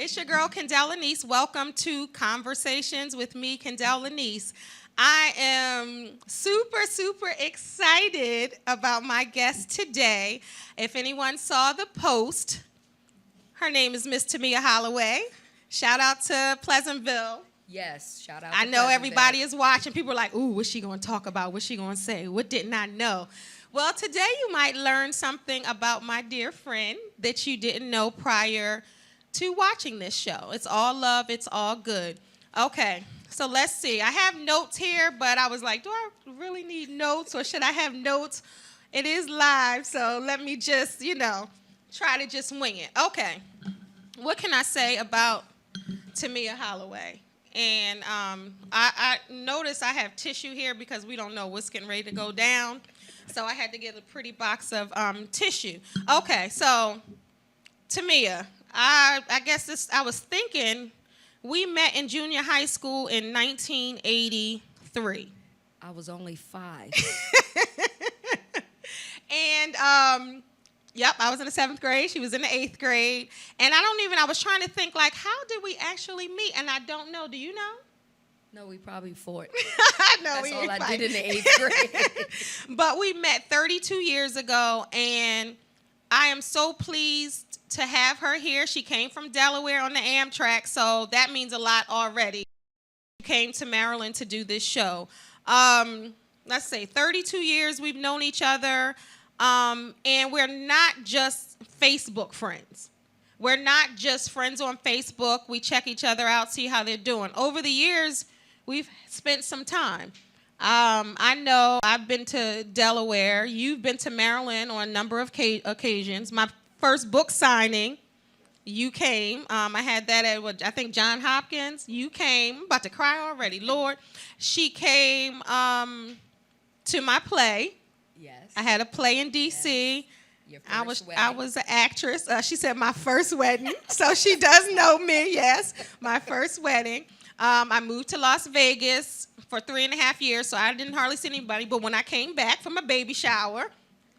It's your girl, Kendell Lenice. Welcome to Conversations with me, Kendell Lenice. I am super excited about my guest today. If anyone saw the post, her name is Miss Tamia Holloway. Shout out to Pleasantville. Yes, shout out I to know Pleasantville. everybody is watching. People are like, ooh, what's she going to talk about? What's she going to say? What didn't I know? Well, today you might learn something about my dear friend that you didn't know prior to watching this show. It's all love. It's all good. Okay, so let's see. I have notes here, but I was like, do I really need notes or should I have notes? It is live, so let me just, try to just wing it. Okay, what can I say about Tamia Holloway? And I noticed I have tissue here because we don't know what's getting ready to go down. So I had to get a pretty box of tissue. Okay, so Tamia, I guess I was thinking we met in junior high school in 1983. I was only 5. And, yep, I was in the 7th grade. She was in the 8th grade. And I was trying to think, like, how did we actually meet? And I don't know. Do you know? No, we probably fought. No, That's all I did in the 8th grade. But we met 32 years ago, and I am so pleased to have her here. She came from Delaware on the Amtrak, so that means a lot already. She came to Maryland to do this show. Let's say 32 years we've known each other, and we're not just Facebook friends. We're not just friends on Facebook. We check each other out, see how they're doing. Over the years, we've spent some time. I know I've been to Delaware. You've been to Maryland on a number of occasions. My first book signing, you came. I had that at, I think, John Hopkins. You came. I'm about to cry already. Lord. She came to my play. Yes. I had a play in D.C. Yes. Your first wedding. I was an actress. She said my first wedding. So she does know me, yes. My first wedding. I moved to Las Vegas for 3.5 years, so I didn't hardly see anybody. But when I came back from a baby shower,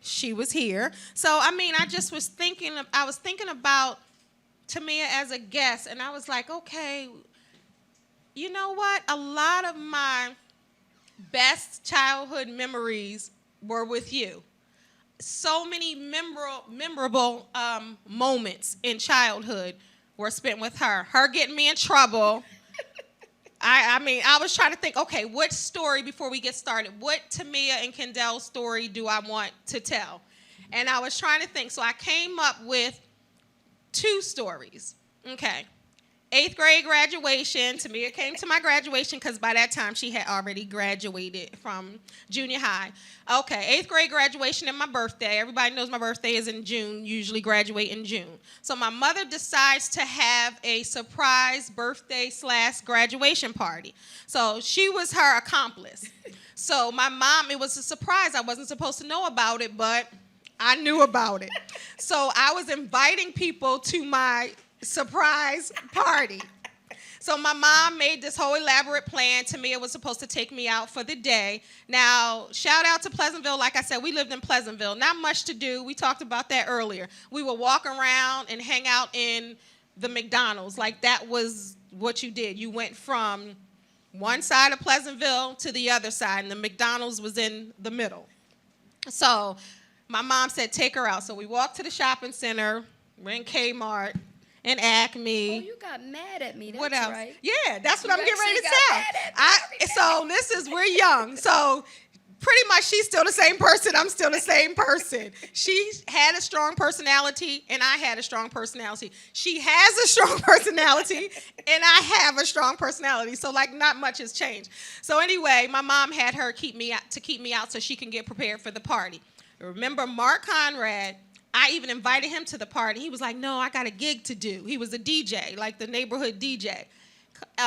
she was here. So, I just was thinking about Tamia as a guest, and I was like, okay, you know what? A lot of my best childhood memories were with you. So many memorable moments in childhood were spent with her. Her getting me in trouble. I was trying to think, okay, what story, before we get started, what Tamia and Kendell's story do I want to tell? And I was trying to think, so I came up with 2 stories. Okay. 8th grade graduation. Tamia came to my graduation because by that time she had already graduated from junior high. Okay, 8th grade graduation and my birthday. Everybody knows my birthday is in June, usually graduate in June. So my mother decides to have a surprise birthday/graduation party. So she was her accomplice. So my mom, it was a surprise. I wasn't supposed to know about it, but I knew about it. So I was inviting people to my surprise party. So my mom made this whole elaborate plan. Tamia was supposed to take me out for the day. Now, shout out to Pleasantville. Like I said, we lived in Pleasantville. Not much to do. We talked about that earlier. We would walk around and hang out in the McDonald's. Like that was what you did. You went from one side of Pleasantville to the other side, and the McDonald's was in the middle. So my mom said, take her out. So we walked to the shopping center. We're in Kmart. And Acme. Oh, you got mad at me. That's what else? Right. Yeah, that's what You I'm getting ready to actually tell. got mad at me So this is, we're young. So pretty much she's still the same person. I'm still the same person. She had a strong personality, and I had a strong personality. She has a strong personality, and I have a strong personality. So, like, not much has changed. So anyway, my mom had her keep me out so she can get prepared for the party. Remember Mark Conrad? I even invited him to the party. He was like, no, I got a gig to do. He was a DJ, like the neighborhood DJ.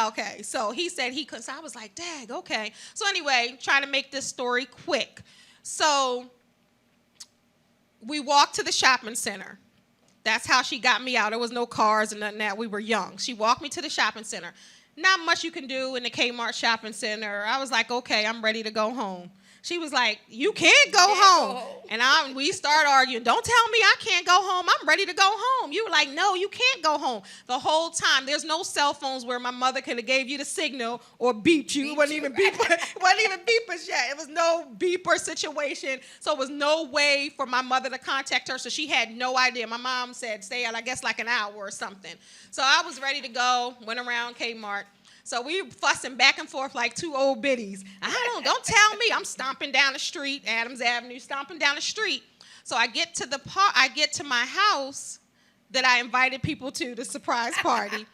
Okay, so he said he couldn't. So I was like, dag, okay. So anyway, trying to make this story quick. So we walked to the shopping center. That's how she got me out. There was no cars and nothing that. We were young. She walked me to the shopping center. Not much you can do in the Kmart shopping center. I was like, okay, I'm ready to go home. She was like, you can't go home. And we start arguing. Don't tell me I can't go home. I'm ready to go home. You were like, no, you can't go home. The whole time, there's no cell phones where my mother could have gave you the signal or beeped you. It wasn't even beepers yet. It was no beeper situation. So it was no way for my mother to contact her. So she had no idea. My mom said stay out, I guess, like an hour or something. So I was ready to go, went around Kmart. So we were fussing back and forth like two old biddies. Don't tell me. I'm stomping down the street, Adams Avenue, stomping down the street. So I get to my house that I invited people to the surprise party.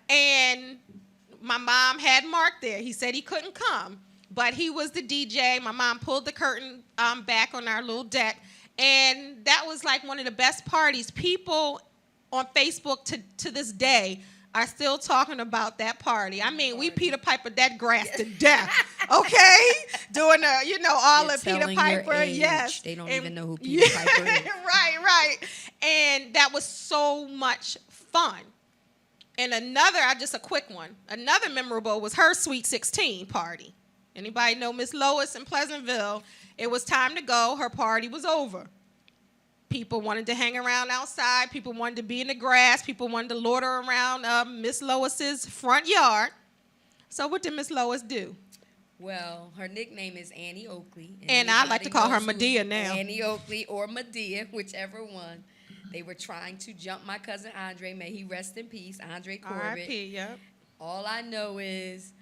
And my mom had Mark there. He said he couldn't come, but he was the DJ. My mom pulled the curtain back on our little deck. And that was like one of the best parties. People on Facebook to this day are still talking about that party. I mean, we Peter Pipered that grass to death, okay? Doing all the Peter Piper, yes. They don't even know who Peter Piper is. Right. And that was so much fun. And just a quick one. Another memorable was her Sweet 16 party. Anybody know Miss Lois in Pleasantville? It was time to go. Her party was over. People wanted to hang around outside. People wanted to be in the grass. People wanted to loiter around Miss Lois's front yard. So what did Miss Lois do? Well, her nickname is Annie Oakley. And I like to call her Medea now. Annie Oakley or Medea, whichever one. They were trying to jump my cousin Andre. May he rest in peace, Andre Corbett. R.I.P., yep. All I know is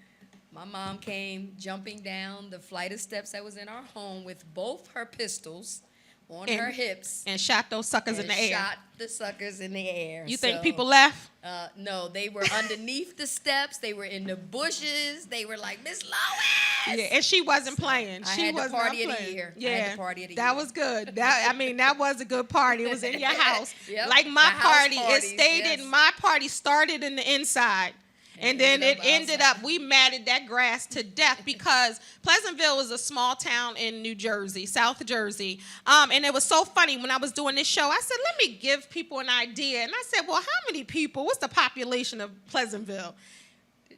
my mom came jumping down the flight of steps that was in our home with both her pistols on her hips. And shot those suckers in the air. Shot the suckers in the air. You think people left? No, they were underneath the steps. They were in the bushes. They were like, Miss Lois. Yeah, and she wasn't playing. I had the party of the year. Yeah, that was good. That was a good party. It was in your house. Yep. Like my party, it stayed in my party started in the inside. And then it ended up, we matted that grass to death because Pleasantville is a small town in New Jersey, South Jersey. And it was so funny when I was doing this show, I said, let me give people an idea. And I said, well, how many people, what's the population of Pleasantville?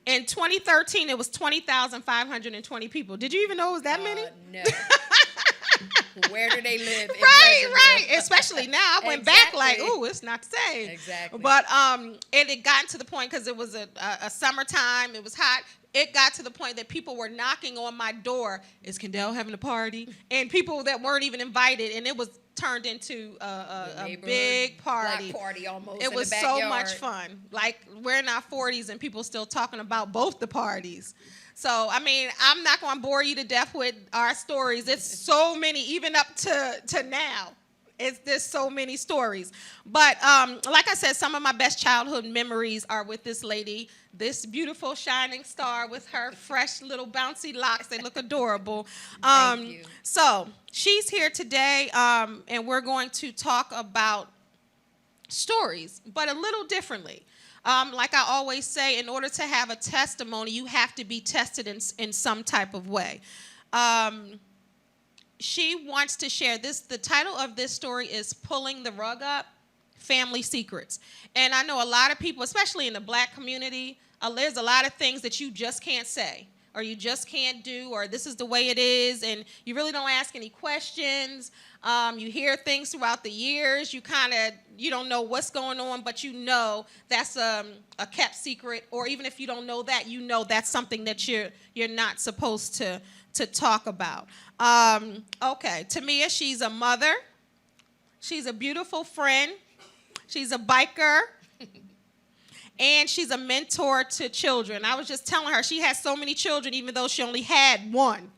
In 2013, it was 20,520 people. Did you even know it was that many? No. Where do they live? Right. Especially now. I went back like, ooh, it's not the same. Exactly. But it got to the point because it was a summertime. It was hot. It got to the point that people were knocking on my door. Is Kendell having a party? And people that weren't even invited. And it was turned into a big party. Block party almost. It was so much fun. Like we're in our 40s and people still talking about both the parties. So, I mean, I'm not going to bore you to death with our stories. It's so many, even up to now. There's so many stories. But like I said, some of my best childhood memories are with this lady, this beautiful shining star with her fresh little bouncy locks. They look adorable. Thank you. So she's here today, and we're going to talk about stories, but a little differently. Like I always say, in order to have a testimony, you have to be tested in some type of way. She wants to share this. The title of this story is Pulling the Rug Up, Family Secrets. And I know a lot of people, especially in the Black community, there's a lot of things that you just can't say or you just can't do, or this is the way it is, and you really don't ask any questions. You hear things throughout the years. You don't know what's going on, but you know that's a kept secret, or even if you don't know that, you know that's something that you're not supposed to talk about. Okay, Tamia, she's a mother. She's a beautiful friend. She's a biker. And she's a mentor to children. I was just telling her she has so many children, even though she only had one.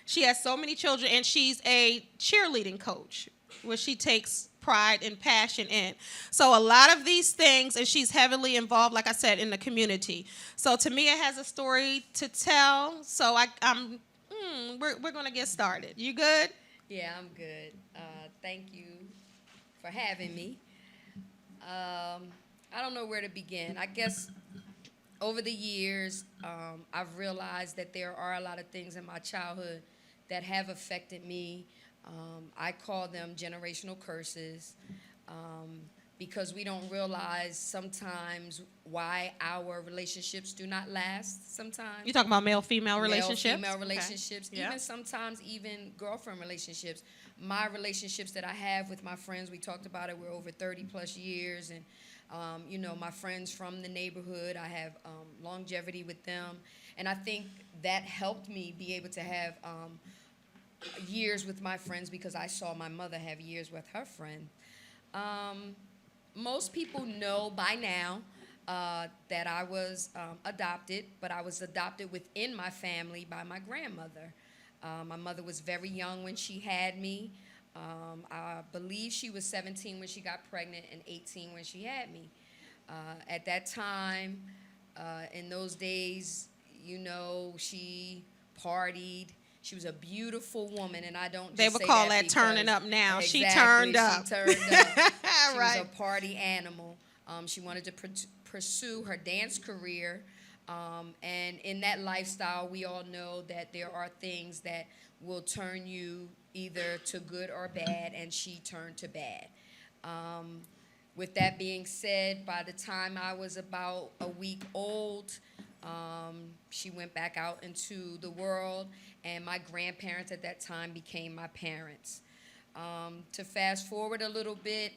She has so many children, and she's a cheerleading coach, where she takes pride and passion in. So a lot of these things, and she's heavily involved, like I said, in the community. So Tamia has a story to tell. So we're going to get started. You good? Yeah, I'm good. Thank you for having me. I don't know where to begin. I guess over the years, I've realized that there are a lot of things in my childhood that have affected me. I call them generational curses. because we don't realize sometimes why our relationships do not last sometimes. You talking about male-female relationships? Male-female relationships, Okay. even sometimes even girlfriend relationships. My relationships that I have with my friends, we talked about it, we're over 30 plus years, and you know, my friends from the neighborhood, I have longevity with them, and I think that helped me be able to have years with my friends because I saw my mother have years with her friend. Most people know by now that I was adopted, but I was adopted within my family by my grandmother. My mother was very young when she had me. I believe she was 17 when she got pregnant and 18 when she had me. At that time, in those days, you know, she partied. She was a beautiful woman, and I don't just They would say call that that turning up now. Exactly, She turned up. She turned up. She Right. was a party animal. She wanted to pursue her dance career. And in that lifestyle, we all know that there are things that will turn you either to good or bad, and she turned to bad. With that being said, by the time I was about a week old, she went back out into the world, and my grandparents at that time became my parents. To fast forward a little bit,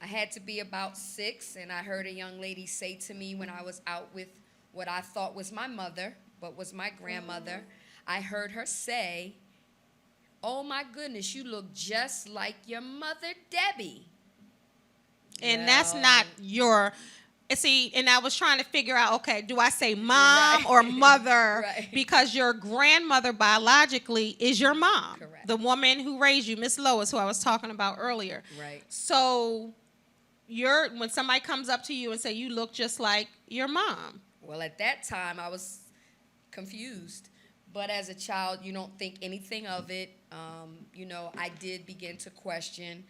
I had to be about 6, and I heard a young lady say to me when I was out with what I thought was my mother, but was my grandmother. I heard her say, "Oh my goodness, you look just like your mother, Debbie." And that's not your, see, and I was trying to figure out, okay, do I say mom Right. or mother? Right. Because your grandmother biologically is your mom. Correct. The woman who raised you, Miss Lois, who I was talking about earlier. Right. So when somebody comes up to you and say, you look just like your mom. Well, at that time, I was confused. But as a child, you don't think anything of it. You know, I did begin to question.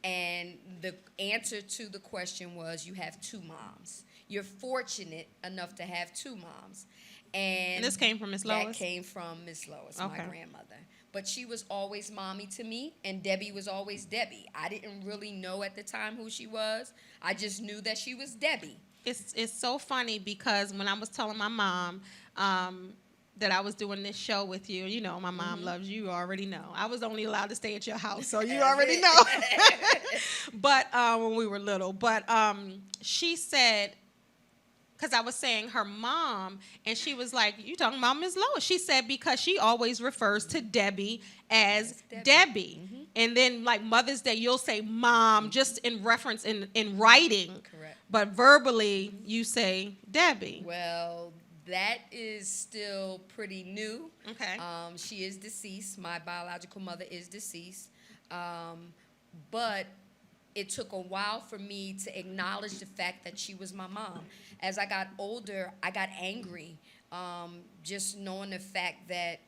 And the answer to the question was, you have 2 moms. You're fortunate enough to have 2 moms. And this came from Miss Lois? That came from Miss Lois, Okay. my grandmother. But she was always mommy to me, and Debbie was always Debbie. I didn't really know at the time who she was. I just knew that she was Debbie. It's so funny because when I was telling my mom that I was doing this show with you, you know, my mom loves you, you already know. I was only allowed to stay at your house, so you already know. But when we were little, but she said, because I was saying her mom, and she was like, you talking about Ms. Lois? She said because she always refers to Debbie as Debbie. And then like Mother's Day, you'll say mom just in reference in writing. Correct. But verbally, you say Debbie. Well, that is still pretty new. Okay. She is deceased. My biological mother is deceased. But it took a while for me to acknowledge the fact that she was my mom. As I got older, I got angry, just knowing the fact that,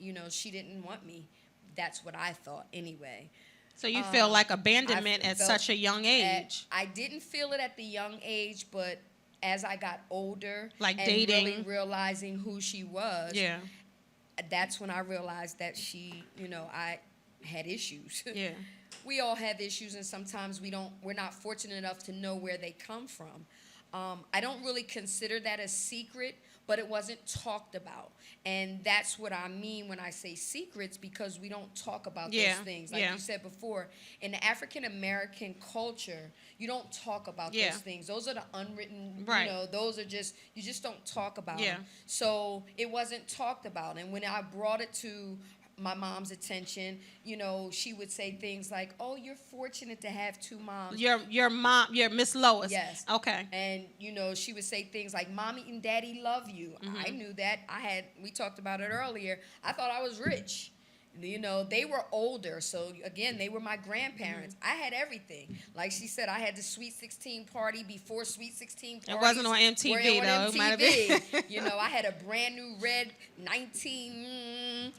you know, she didn't want me. That's what I thought anyway. So you feel like abandonment at such a young age. I didn't feel it at the young age, but as I got older Like and dating. really realizing who she was, Yeah. that's when I realized that she, you know, I had issues. Yeah. We all have issues, and sometimes we're not fortunate enough to know where they come from. I don't really consider that a secret, but it wasn't talked about. And that's what I mean when I say secrets, because we don't talk about those things. Like you said before, in the African American culture, you don't talk about those things. Those are the unwritten, you know, those are just, you just don't talk about them. So it wasn't talked about. And when I brought it to my mom's attention, you know, she would say things like, "Oh, you're fortunate to have 2 moms." Your mom, your Miss Lois. Yes. Okay. And, you know, she would say things like, "Mommy and Daddy love you." I knew that. We talked about it earlier. I thought I was rich. You know, they were older, so again, they were my grandparents. I had everything. Like she said, I had the Sweet 16 party before Sweet 16 parties. It wasn't on MTV, though. MTV. It might have been. You know, I had a brand new red 19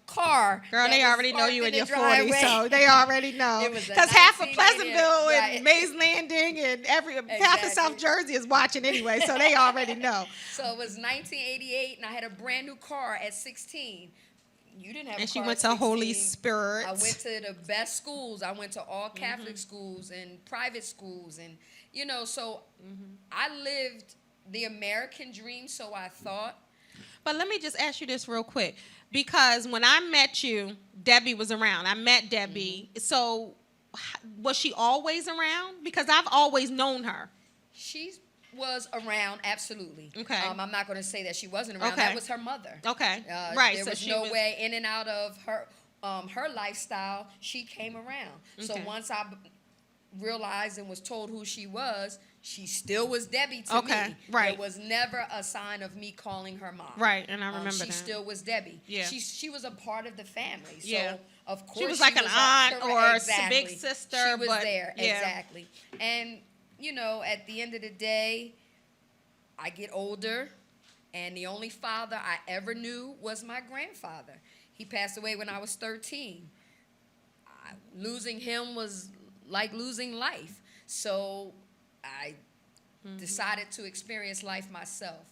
car. Girl, they already know you in your 40s, driveway. so they already know. It was a Because half of 1988, Pleasantville right. and Mays Landing and half of South Jersey is watching anyway, so they already know. So it was 1988, and I had a brand new car at 16. you didn't have And a she car went at to Holy 16. Spirit. I went to the best schools. I went to all Catholic schools and private schools. And, so I lived the American dream, so I thought. But let me just ask you this real quick. Because when I met you, Debbie was around. I met Debbie. So was she always around? Because I've always known her. She was around, absolutely. Okay. I'm not going to say that she wasn't around. Okay. That was her mother. Okay. Right. There was no way in and out of her lifestyle. She came around. Okay. So once I realized and was told who she was, she still was Debbie to me. Right. There was never a sign of me calling her mom. Right, and I remember she that. still was Debbie. Yeah. She was a part of the family. So Yeah. of course She was like an aunt or a big sister. She was but, there. Yeah. Exactly. And at the end of the day, I get older, and the only father I ever knew was my grandfather. He passed away when I was 13. Losing him was like losing life. So I decided to experience life myself.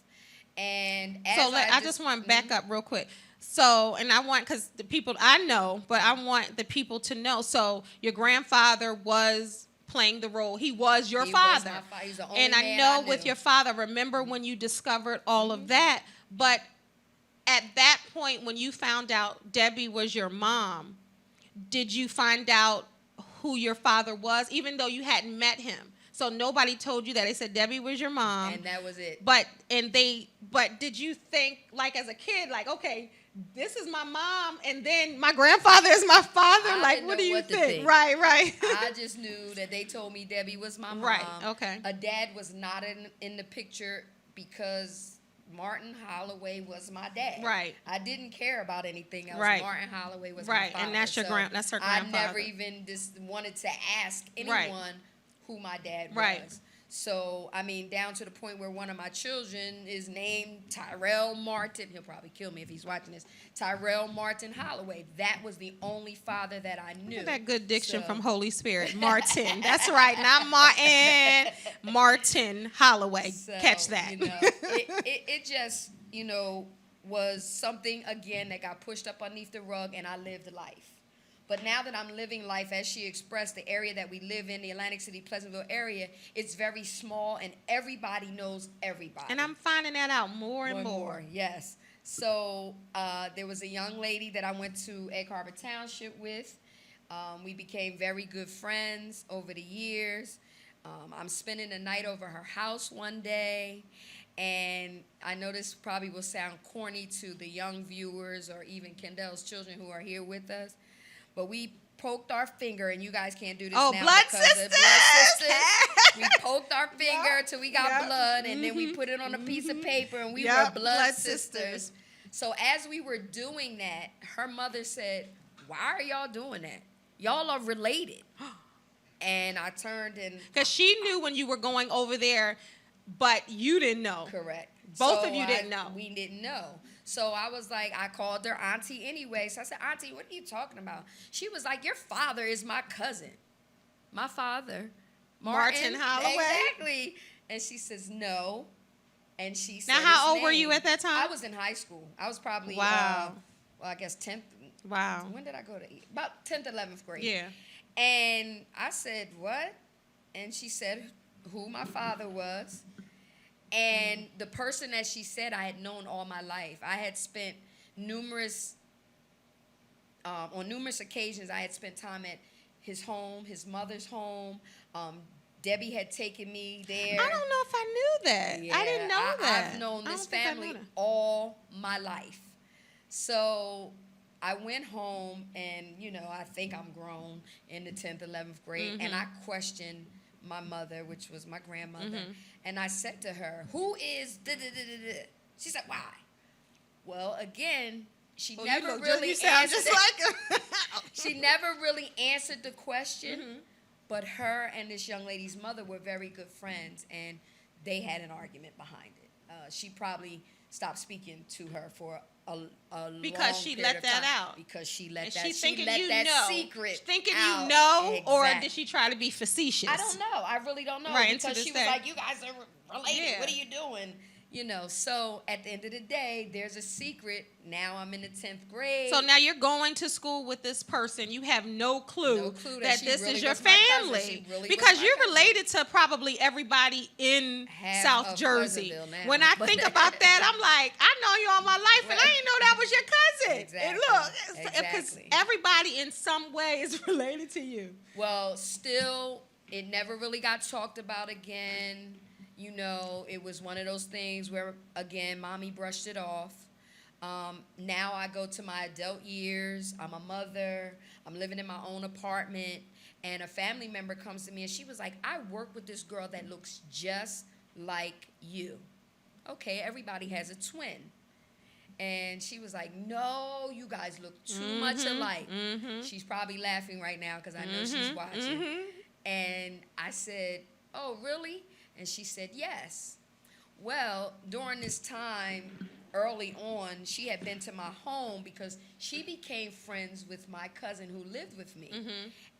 And as I just want to back up real quick. So, and I want, because the people I know, but I want the people to know. So your grandfather was playing the role. He was your father. Was my father. He's the only and I man know knew. with your father, remember when you discovered all of that, but at that point when you found out Debbie was your mom, did you find out who your father was, even though you hadn't met him? So nobody told you that. They said Debbie was your mom. And that was it. But did you think, like, as a kid, like, okay, this is my mom, and then my grandfather is my father? I What didn't do know you what to think? think. Right. I just knew that they told me Debbie was my mom. Right, okay. A dad was not in the picture because Martin Holloway was my dad. Right. I didn't care about anything else. Right. Martin Holloway was my Right, father. and that's your that's her grandfather. I never even just wanted to ask anyone who my dad was. Right. So, I mean, down to the point where one of my children is named Tyrell Martin. He'll probably kill me if he's watching this. Tyrell Martin Holloway. That was the only father that I knew. Look at that good diction from Holy Spirit. Martin. That's right. Not Martin. Martin Holloway. So, Catch that. It just, was something, again, that got pushed up underneath the rug, and I lived life. But now that I'm living life, as she expressed, the area that we live in, the Atlantic City, Pleasantville area, it's very small, and everybody knows everybody. And I'm finding that out more and more. Yes. So there was a young lady that I went to Egg Harbor Township with. We became very good friends over the years. I'm spending the night over her house one day, and I know this probably will sound corny to the young viewers or even Kendell's children who are here with us, but we poked our finger, and you guys can't do this now. Blood because sisters! of blood sisters. We poked our finger till we got blood, and then we put it on a piece of paper, and we were blood sisters. So as we were doing that, her mother said, "Why are y'all doing that? Y'all are related." And I turned and... Because she knew when you were going over there, but you didn't know. Correct. Both of you didn't know. We didn't know. So I was like, I called her auntie anyway. So I said, "Auntie, what are you talking about?" She was like, "Your father is my cousin." My father, Martin Holloway? Exactly. And she says, "No." And she said, Now, how his old were name. you at that time? I was in high school. I was probably, Wow. I guess 10th. Wow. When did I go to? About 10th, 11th grade. Yeah. And I said, "What?" And she said who my father was. And the person that she said I had known all my life. I had spent on numerous occasions, I had spent time at his home, his mother's home. Debbie had taken me there. I don't know if I knew that. Yeah, I didn't know that. I've known I this don't think I family knew that. all my life. So I went home, and, I think I'm grown in the 10th, 11th grade, and I questioned my mother, which was my grandmother, and I said to her, "Who is da-da-da-da-da?" She said, "Why?" Well, again, she never really answered She never really answered the question, but her and this young lady's mother were very good friends, and they had an argument behind it. She probably stopped speaking to her for a Because long she period let of that time. out. Because she let And that, she's thinking let you that know. secret She's thinking out. you know, or Exactly. did she try to be facetious? I don't know. I really don't know. Right, and to because this she was day. like, "You guys are related. Yeah. What are you doing?" So at the end of the day, there's a secret. Now I'm in the 10th grade. So now you're going to school with this person. You have no clue that she this really is your was my cousin. family. She really because was my you're cousin. related to probably everybody in Half South of Jersey. Pleasantville now. When I think about that, I'm like, I know you all my life, and I didn't know that was your cousin. Exactly. And look, because Exactly. everybody in some way is related to you. Well, still, it never really got talked about again. It was one of those things where, again, mommy brushed it off. Now I go to my adult years. I'm a mother. I'm living in my own apartment. And a family member comes to me and she was like, I work with this girl that looks just like you. Okay, everybody has a twin. And she was like, no, you guys look too much alike. She's probably laughing right now because I know she's watching. And I said, oh, really? And she said, yes. Well, during this time, early on, she had been to my home because she became friends with my cousin who lived with me.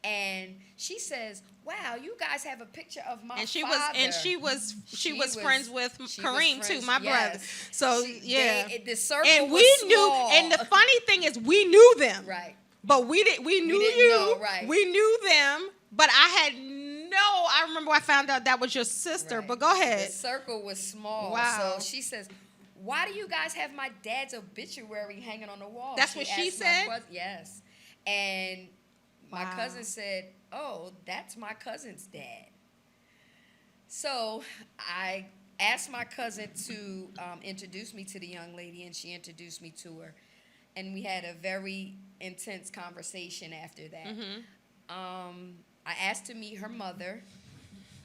And she says, wow, you guys have a picture of my father. She was friends with Kareem too, my yes. brother. So the circle and was we small. knew, and the funny thing is, we knew them, right? But we didn't you, know, right? We knew them, but I remember I found out that was your sister. Right. But go ahead. The circle was small. Wow. So she says, why do you guys have my dad's obituary hanging on the wall? That's what she said? Yes. And my Wow. cousin said, oh, that's my cousin's dad. So I asked my cousin to introduce me to the young lady, and she introduced me to her. And we had a very intense conversation after that. I asked to meet her mother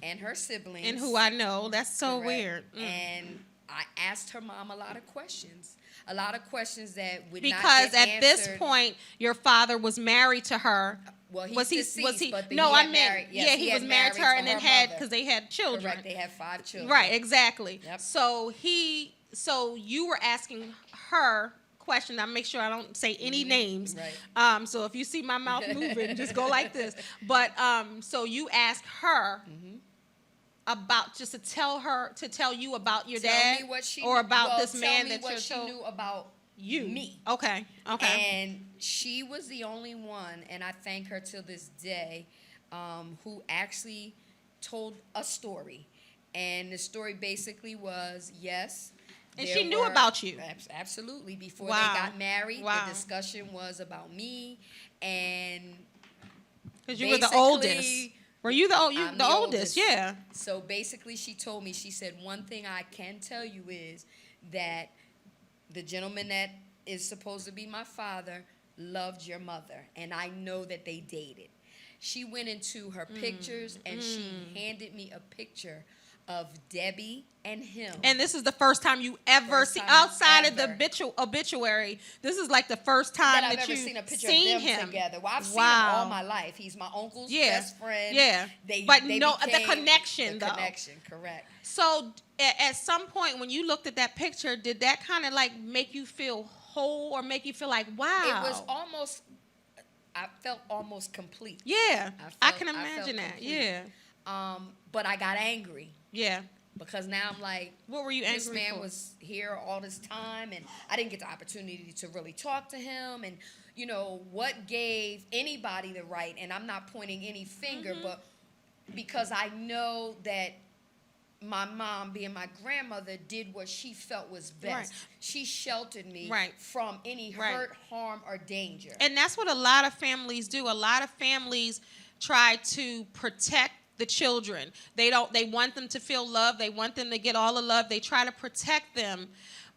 and her siblings. And who I know. That's so Correct. weird. And I asked her mom a lot of questions that would Because not get at this answered. point, your father was married to her. Well, he's was he? deceased, but No, he I had meant. married, yes, he was married to her, and then mother. because they had children. Correct, they had 5 children. Right, exactly. Yep. So you were asking her question. I make sure I don't say any names. Right. So if you see my mouth moving, just go like this. But so you asked her about just to tell you about your dad, Tell me what she or about well, this man tell me that what you're she told knew about you. me. Okay. And she was the only one, and I thank her till this day, who actually told a story. And the story basically was, yes. And she knew about you. Absolutely. Before Wow. they got married, Wow. the discussion was about me. And Because you were the oldest. Were you I'm the oldest? Yeah. So basically she told me, she said, one thing I can tell you is that the gentleman that is supposed to be my father loved your mother, and I know that they dated. She went into her pictures, and she handed me a picture of Debbie and him. And this is the first time you ever see, outside of the obituary, this is like the first time I've that ever you've seen a picture seen of them him together. Well, I've seen him all my life. He's my uncle's best friend. Yeah. They The became connection, the though. connection, correct. So at some point when you looked at that picture, did that kind of like make you feel whole or make you feel like, wow? It was almost, I felt almost complete. Yeah. I can felt imagine that. complete. Yeah. But I got angry. Yeah. Because now I'm like, what were you angry this man for? was here all this time, and I didn't get the opportunity to really talk to him. And, what gave anybody the right, and I'm not pointing any finger, but because I know that my mom, being my grandmother, did what she felt was best. Right. She sheltered me from any Right. hurt, harm, or danger. And that's what a lot of families do. A lot of families try to protect the children. They want them to feel love. They want them to get all the love. They try to protect them.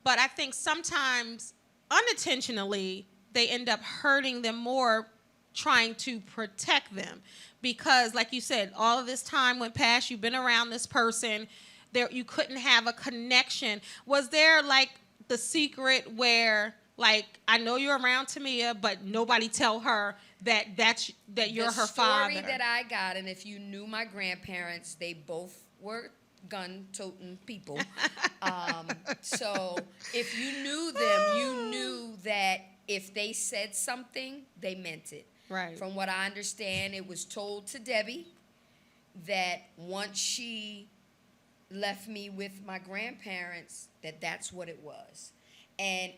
But I think sometimes unintentionally they end up hurting them more trying to protect them. Because like you said, all of this time went past, you've been around this person, you couldn't have a connection. Was there like the secret where, like, I know you're around Tamia, but nobody tell her that you're her father? The story that I got, and if you knew my grandparents, they both were gun-toting people. So if you knew them, you knew that if they said something, they meant it. Right. From what I understand, it was told to Debbie that once she left me with my grandparents, that's what it was. And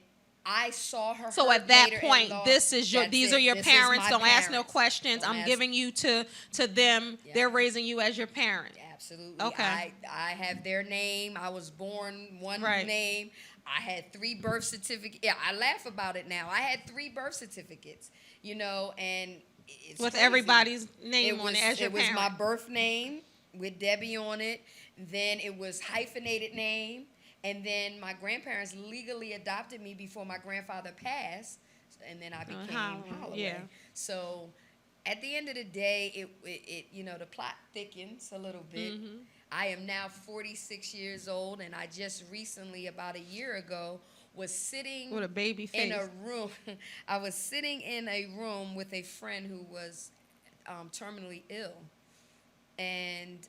I saw her. So hurt at that later point, in law. these are your This is parents. my Don't ask no parents. questions. Don't I'm ask- giving you to them. Yeah. They're raising you as your parent. Absolutely. Okay. I have their name. I was born one Right. name. I had 3 birth certificates. Yeah, I laugh about it now. I had 3 birth certificates, and it's With crazy. everybody's name on it as your It was parent. my birth name with Debbie on it. Then it was hyphenated name. And then my grandparents legally adopted me before my grandfather passed. And then I became Holloway. Yeah. So at the end of the day, it the plot thickens a little bit. Mm-hmm. I am now 46 years old, and I just recently, about a year ago, was sitting With a baby face. in a room. I was sitting in a room with a friend who was terminally ill, and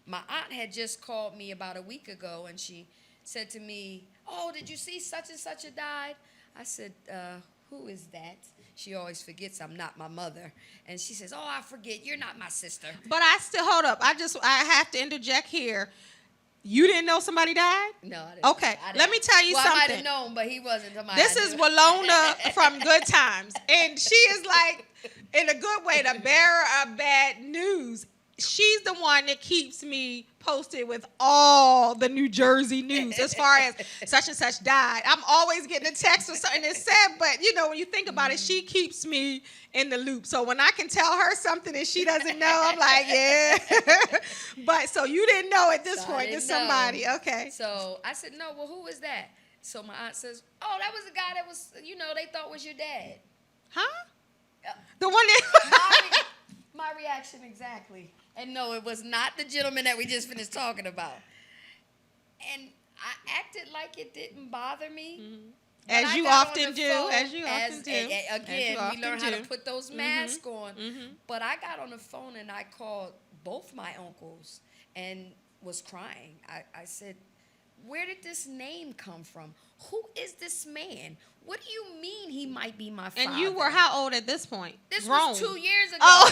my aunt had just called me about a week ago, and she said to me, "Oh, did you see such and such a died?" I said, "Who is that?" She always forgets I'm not my mother. And she says, "Oh, I forget. You're not my sister." But I still, hold up. I have to interject here. You didn't know somebody died? No, I didn't. Okay, let me tell you I might something. have known, but he wasn't. This is Walona from Good Times. And she is like, in a good way, the bearer of bad news. She's the one that keeps me posted with all the New Jersey news as far as such and such died. I'm always getting a text or something that's sad, but when you think about it, she keeps me in the loop. So when I can tell her something and she doesn't know, I'm like, yeah. But so you didn't know at this point, there's somebody. Okay. So I said, "No, well, who is that?" So my aunt says, "Oh, that was the guy that was, they thought was your dad." Huh? The one that... My reaction exactly. And no, it was not the gentleman that we just finished talking about. And I acted like it didn't bother me. Mm-hmm. As you often do. Again, we learn how to put those masks on. Mm-hmm. But I got on the phone and I called both my uncles and was crying. I said, "Where did this name come from? Who is this man? What do you mean he might be my father?" And you were how old at this point? This Grown. was 2 years ago. Oh.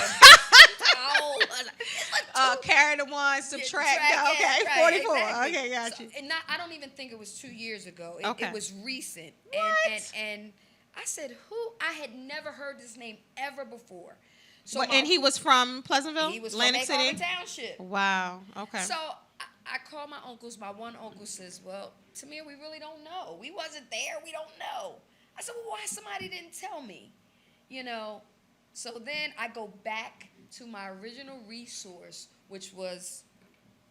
Oh. Carry the one, subtract. Okay, right, 44. exactly. Okay, got So, you. and I don't even think it was 2 years ago. Okay. It was recent. What? And I said, "Who?" I had never heard this name ever before. So And he was from Pleasantville? He was Atlantic from City? Acoma Township. Wow. Okay. So I called my uncles. My one uncle says, "Well, Tamir, we really don't know. We wasn't there. We don't know." I said, "Well, why somebody didn't tell me?" So then I go back to my original resource, which was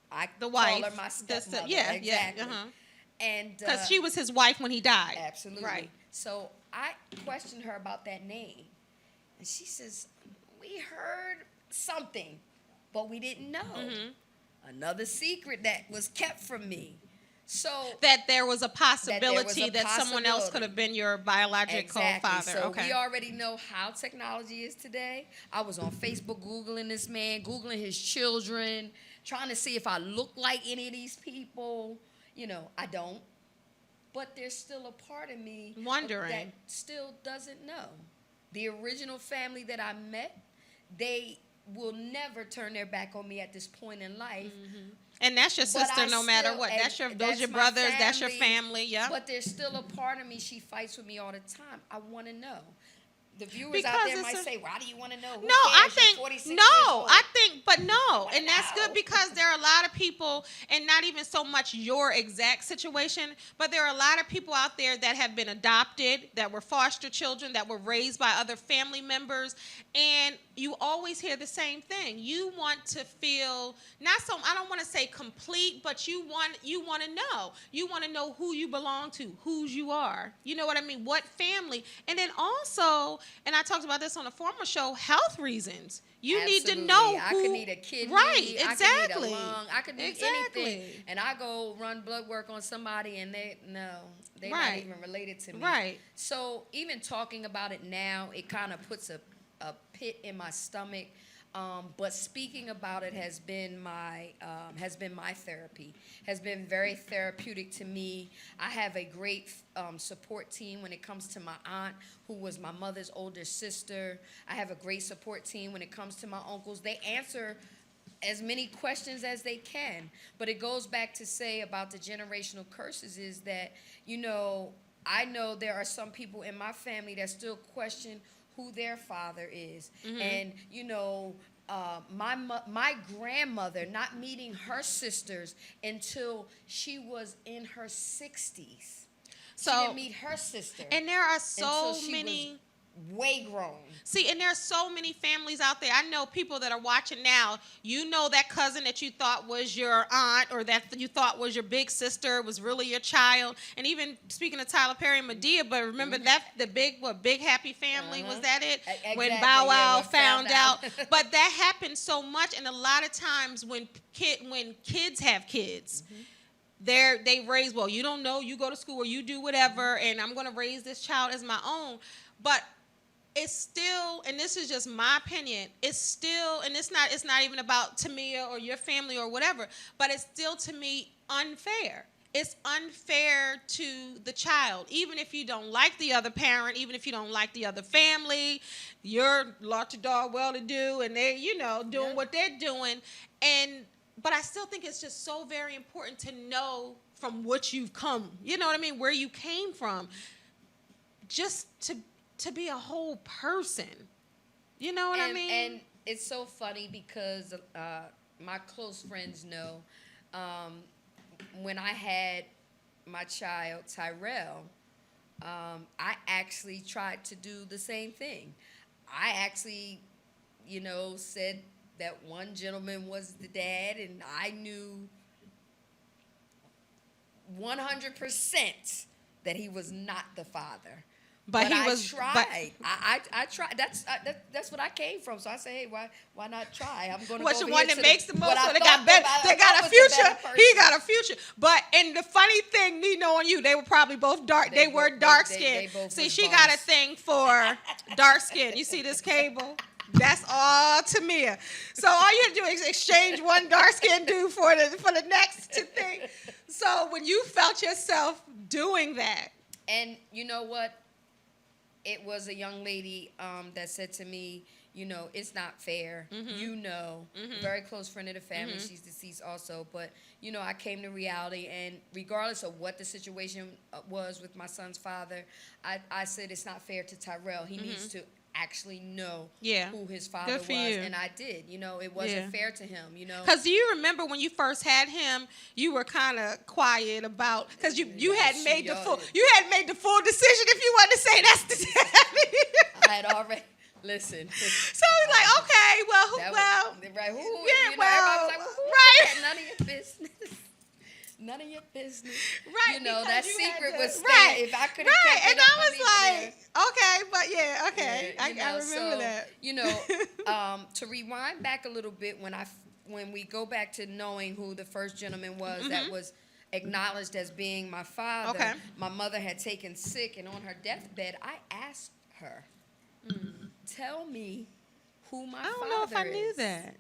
The call wife. her my stepmother. Yeah, exactly. yeah. And Because she was his wife when he died. absolutely Right. So I questioned her about that name, and she says, "We heard something, but we didn't know." Mm-hmm. Another secret that was kept from me. So That there was a possibility that someone else possibility. could have been your biological exactly. father. So Okay. we already know how technology is today. I was on Facebook Googling this man, Googling his children, trying to see if I look like any of these people. I don't. But there's still a part of me Wondering. that still doesn't know. The original family that I met, they will never turn their back on me at this point in life. Mm-hmm. And that's your But sister I no matter still- what. and Those your my brothers, that's your family. Yeah. But there's still a part of me, she fights with me all the time. I want to know. The viewers Because out there it's might a- say, "Why do you want to know?" Who No, I cares? You're think 46 years no, old. I think, but no, and that's know. good because there are a lot of people, and not even so much your exact situation, but there are a lot of people out there that have been adopted, that were foster children, that were raised by other family members, and you always hear the same thing. You want to feel I don't want to say complete, but you want to know. You want to know who you belong to, whose you are. You know what I mean? What family, and then also, and I talked about this on a former show, health reasons. You need to know I who. could need a kidney. Right, I exactly. could need a lung. I could need Exactly. anything. And I go run blood work on somebody, and they're not Right. even related to me. Right. So even talking about it now, it kind of puts a pit in my stomach. But speaking about it has been my therapy. Has been very therapeutic to me. I have a great support team when it comes to my aunt, who was my mother's older sister. I have a great support team when it comes to my uncles. They answer as many questions as they can. But it goes back to say about the generational curses is that, I know there are some people in my family that still question who their father is. And, my grandmother not meeting her sisters until she was in her 60s. So, she didn't meet her sister. And there are until so she many. was way grown. See, and there are so many families out there. I know people that are watching now. You know that cousin that you thought was your aunt or that you thought was your big sister was really your child. And even speaking of Tyler Perry and Medea, but remember that the Big Happy Family, was that it? Exactly. When Bow Wow when found out. But that happens so much, and a lot of times when kids have kids. They raise, well, you don't know, you go to school or you do whatever, and I'm going to raise this child as my own. But it's still, and this is just my opinion, it's still, and it's not even about Tamia or your family or whatever, but it's still, to me, unfair. It's unfair to the child. Even if you don't like the other parent, even if you don't like the other family, you're la-to-dog, well-to-do, and they're, doing what they're doing. But I still think it's just so very important to know from what you've come, you know what I mean, where you came from, just to be a whole person. You know what I mean? And it's so funny because my close friends know when I had my child, Tyrell, I actually tried to do the same thing. I actually, said that one gentleman was the dad, and I knew 100% that he was not the father. But he was tried. I tried. That's what I came from. So I say, hey, why not try? I'm going to. What's go the over one here that to makes the most? So they got better. They I got a was the future. better person. He got a future. But and the funny thing, Nino and you, they were probably both dark. They were dark skinned. See, she got a thing for dark skin. You see this cable? That's all Tamia. So all you have to do is exchange one dark skinned dude for the next thing. So when you felt yourself doing that, and you know what? It was a young lady that said to me, it's not fair. Very close friend of the family. She's deceased also. But, I came to reality. And regardless of what the situation was with my son's father, I said it's not fair to Tyrell. He needs to actually know who his father was. You. And I did. It wasn't fair to him, Because do you remember when you first had him, you were kind of quiet about, because you had made the full decision if you wanted to say that's the daddy. I had already, listen. So I was like, okay, right, who, yeah, everybody was like, who right. None of your business. None of your business. Right. That secret was right. If I could have kept it and up, I was like, okay, but yeah, okay. Yeah, I remember that. To rewind back a little bit, when we go back to knowing who the first gentleman was that was acknowledged as being my father, my mother had taken sick, and on her deathbed, I asked her, tell me who my father is. I don't know if I knew that.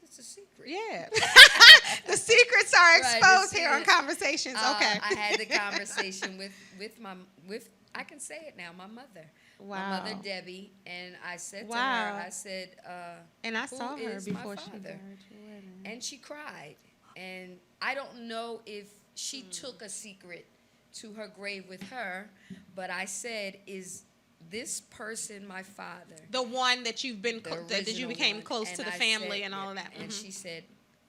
It's a secret. Yeah. The secrets are exposed here on Conversations. Okay. I had the conversation with I can say it now, my mother. Wow. My mother, Debbie, and I said to her, I said, and I saw her before she died. And she cried. And I don't know if she took a secret to her grave with her, but I said, is this person my father? The one that you've been, that you became close to the family and all of that. And she said,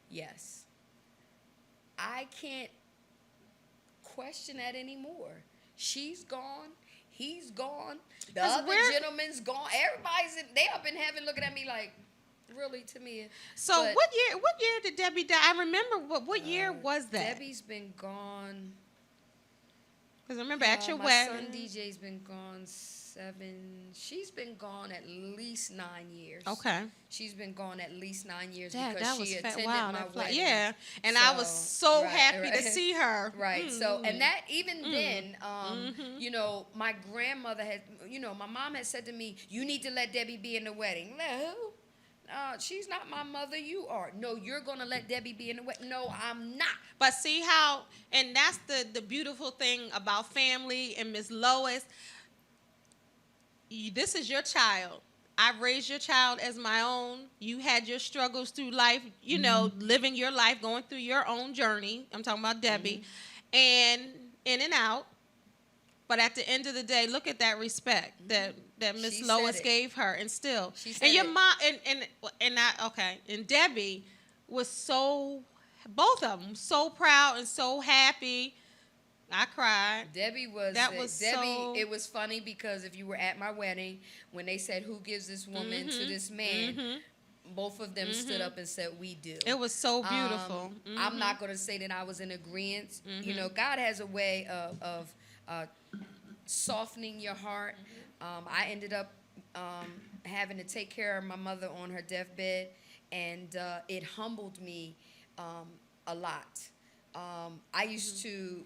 yes. I can't question that anymore. She's gone. He's gone. The other gentleman's gone. They up in heaven looking at me like, really, Tamia? So what year did Debbie die? I remember what year was that? Debbie's been gone. Because I remember at your my wedding. son DJ's been gone 7. She's been gone at least 9 years. Okay. She's been gone at least 9 years That because was she attended wow, my wedding. Yeah, and I was so happy to see her. Right. So, and that even then, my grandmother had, my mom had said to me, you need to let Debbie be in the wedding. Who? She's not my mother. You are. No, you're going to let Debbie be in the wedding. No, I'm not. But see how, and that's the beautiful thing about family and Miss Lois. This is your child. I raised your child as my own. You had your struggles through life, you know, living your life, going through your own journey. I'm talking about Debbie, and in and out. But at the end of the day, look at that respect that Miss Lois gave her, and still, and your mom and Debbie was so, both of them so proud and so happy. I cried. Debbie was Debbie. So, it was funny because if you were at my wedding, when they said who gives this woman to this man, both of them stood up and said we do. It was so beautiful. I'm not going to say that I was in agreement. You know, God has a way of softening your heart. I ended up having to take care of my mother on her deathbed, and it humbled me a lot. I used to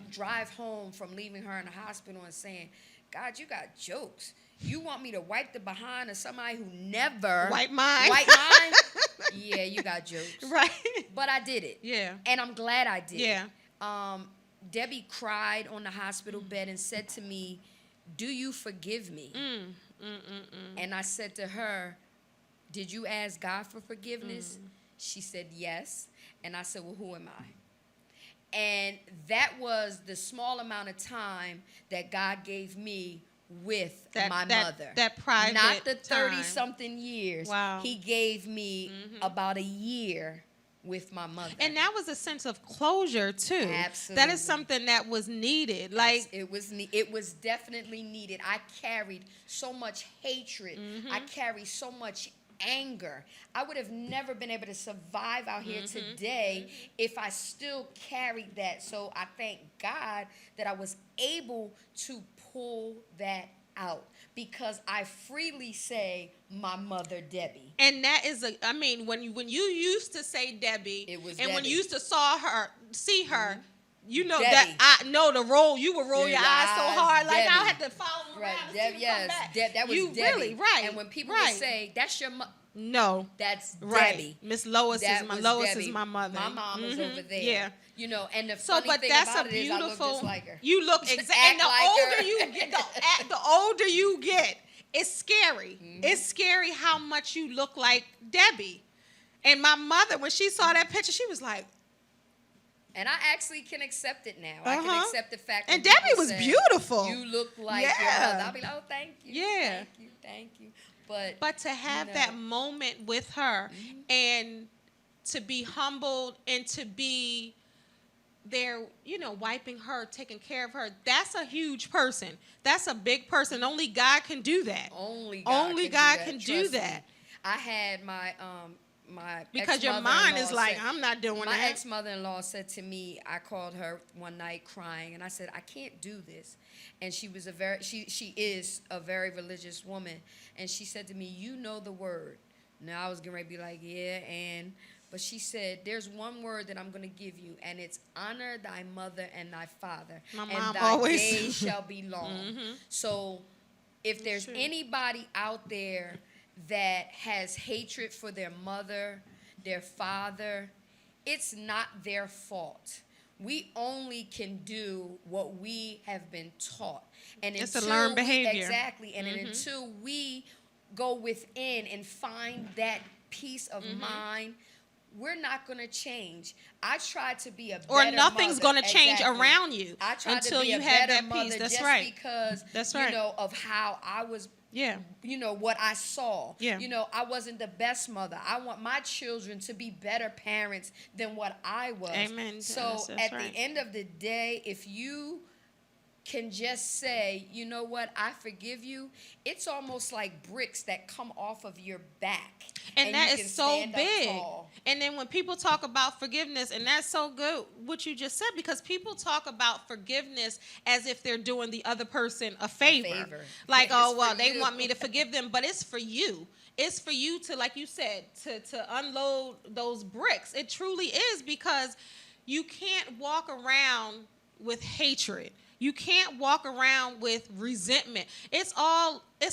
drive home from leaving her in the hospital and saying, God, you got jokes. You want me to wipe the behind of somebody who never wipe mine? Yeah, you got jokes. Right. But I did it. Yeah. And I'm glad I did. Yeah. Debbie cried on the hospital bed and said to me, do you forgive me? And I said to her, did you ask God for forgiveness? She said yes. And I said, well, who am I? And that was the small amount of time that God gave me with my mother. That private Not the time. 30-something years. Wow. He gave me about a year with my mother. And that was a sense of closure, too. Absolutely. That is something that was needed. Like, it was definitely needed. I carried so much hatred. I carried so much anger. I would have never been able to survive out here today if I still carried that. So I thank God that I was able to pull that out, because I freely say my mother Debbie. And that is when you used to say Debbie, it was and Debbie. when you used to see her, you know Debbie. that I know the roll. You would roll your eyes so hard, like Debbie. I had to follow them Right, around. Debbie. Yes, that was you Debbie. Really right. And when people would say, "That's your mother," no, that's right. Debbie. Miss Lois that is my was Lois Debbie. is my mother. My mom is over there. Yeah. You know, and the So, funny but thing that's about a it is I beautiful. look just like her. You look exactly. And the like older her. you get, the older you get, it's scary. It's scary how much you look like Debbie. And my mother, when she saw that picture, she was like. And I actually can accept it now. I can accept the fact that and Debbie was beautiful. You look like your mother. I'll be like, oh, thank you. Yeah. Thank you. But to have that moment with her and to be humbled and to be there, wiping her, taking care of her, that's a huge person. That's a big person. Only God can do that. Only God can do that. Me. I had my because your mind is like, I'm not doing that. My ex-mother-in-law said to me, I called her one night crying, and I said, I can't do this. And she was she is a very religious woman, and she said to me, you know the word. Now I was getting ready to be like, yeah, but she said, there's one word that I'm going to give you, and it's honor thy mother and thy father, my and mom thy always days shall be long. So if there's anybody out there that has hatred for their mother, their father, it's not their fault. We only can do what we have been taught. And it's a learned behavior. Exactly. And until we go within and find that peace of mind, we're not going to change. I try to be a better or nothing's going to change around you I try until to be you a have better that mother peace. That's just right. because That's right. of how I was. Yeah. What I saw. Yeah. I wasn't the best mother. I want my children to be better parents than what I was. Amen. So That's at right. the end of the day, if you can just say, you know what, I forgive you, it's almost like bricks that come off of your back. And that you can is so stand up big. tall. And then when people talk about forgiveness, and that's so good what you just said, because people talk about forgiveness as if they're doing the other person a favor. Like, It's well, for they you. want me to forgive them, but it's for you. It's for you to, like you said, to unload those bricks. It truly is, because you can't walk around with hatred. You can't walk around with resentment. It's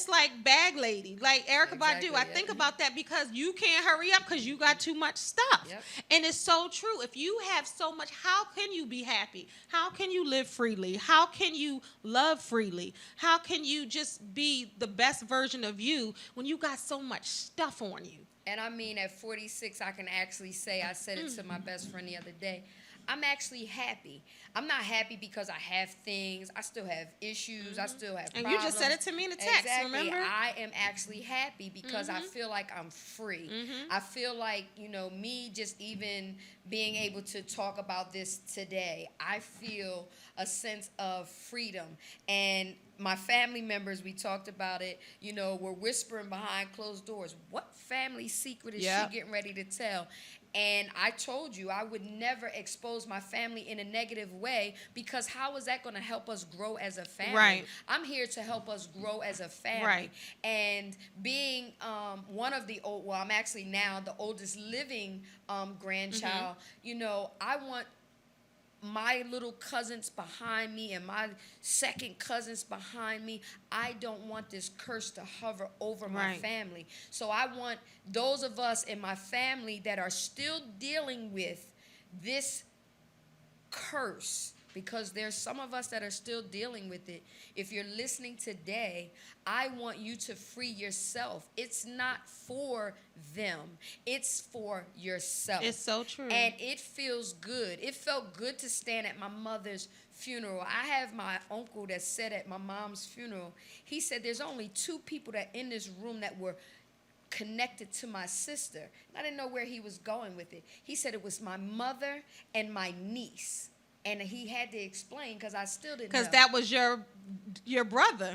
like bag lady, like Erica Exactly, Badu. I yeah. think about that because you can't hurry up because you got too much stuff. Yep. And it's so true. If you have so much, how can you be happy? How can you live freely? How can you love freely? How can you just be the best version of you when you got so much stuff on you? And I mean, at 46, I can actually say, I said it to my best friend the other day, I'm actually happy. I'm not happy because I have things. I still have issues. I still have And problems. you just said it to me in a text, Exactly. remember? I am actually happy because I feel like I'm free. I feel like, me just even being able to talk about this today, I feel a sense of freedom. And my family members, we talked about it, were whispering behind closed doors. What family secret is she getting ready to tell? And I told you I would never expose my family in a negative way because how is that going to help us grow as a family? Right. I'm here to help us grow as a family. Right. And being one of the I'm actually now the oldest living grandchild, I want my little cousins behind me and my second cousins behind me, I don't want this curse to hover over my family. So I want those of us in my family that are still dealing with this curse, because there's some of us that are still dealing with it. If you're listening today, I want you to free yourself. It's not for them. It's for yourself. It's so true. And it feels good. It felt good to stand at my mother's funeral. I have my uncle that said at my mom's funeral, he said there's only 2 people that in this room that were connected to my sister. I didn't know where he was going with it. He said it was my mother and my niece. And he had to explain because I still didn't know. Because that was your brother.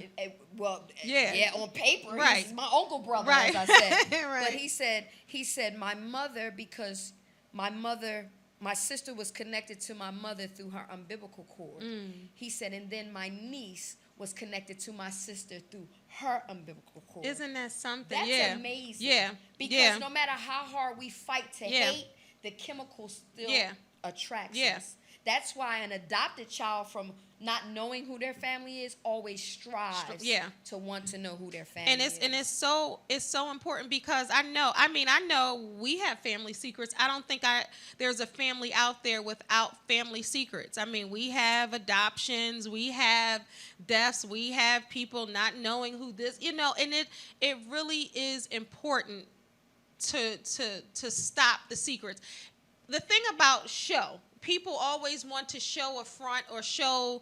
Yeah, on paper, right. He's my uncle brother, right. as I said. right. But he said my mother, because my sister was connected to my mother through her umbilical cord. He said, and then my niece was connected to my sister through her umbilical cord. Isn't that something? That's amazing. Yeah. Because no matter how hard we fight to hate, the chemical still attracts us. That's why an adopted child from not knowing who their family is always strives to want to know who their family is. And it's so important because I know we have family secrets. I don't think there's a family out there without family secrets. I mean, we have adoptions, we have deaths, we have people not knowing who this, and it really is important to stop the secrets. The thing about people always want to show a front or show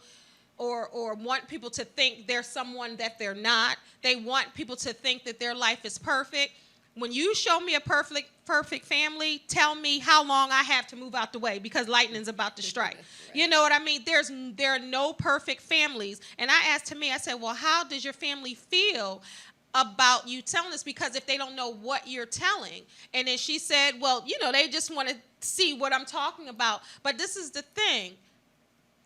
or want people to think they're someone that they're not. They want people to think that their life is perfect. When you show me a perfect family, tell me how long I have to move out the way because lightning's about to strike. Right. You know what I mean? There are no perfect families. And I asked Tammy, I said, well, how does your family feel about you telling this? Because if they don't know what you're telling. And then she said, well, they just want to see what I'm talking about. But this is the thing.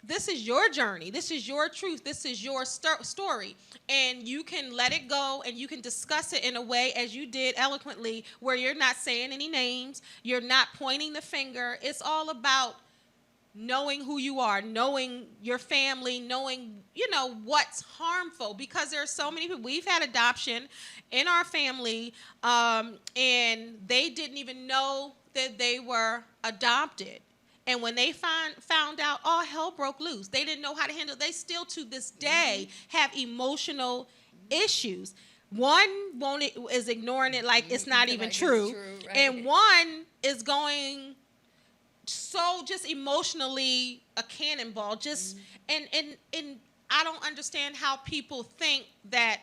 This is your journey. This is your truth. This is your story. And you can let it go and you can discuss it in a way, as you did eloquently, where you're not saying any names. You're not pointing the finger. It's all about knowing who you are, knowing your family, knowing, what's harmful. Because there are so many people. We've had adoption in our family, and they didn't even know that they were adopted. And when they found out, all hell broke loose. They didn't know how to handle it. They still, to this day, have emotional issues. One is ignoring it like it's not even true. Right? And one is going so just emotionally a cannonball. And I don't understand how people think that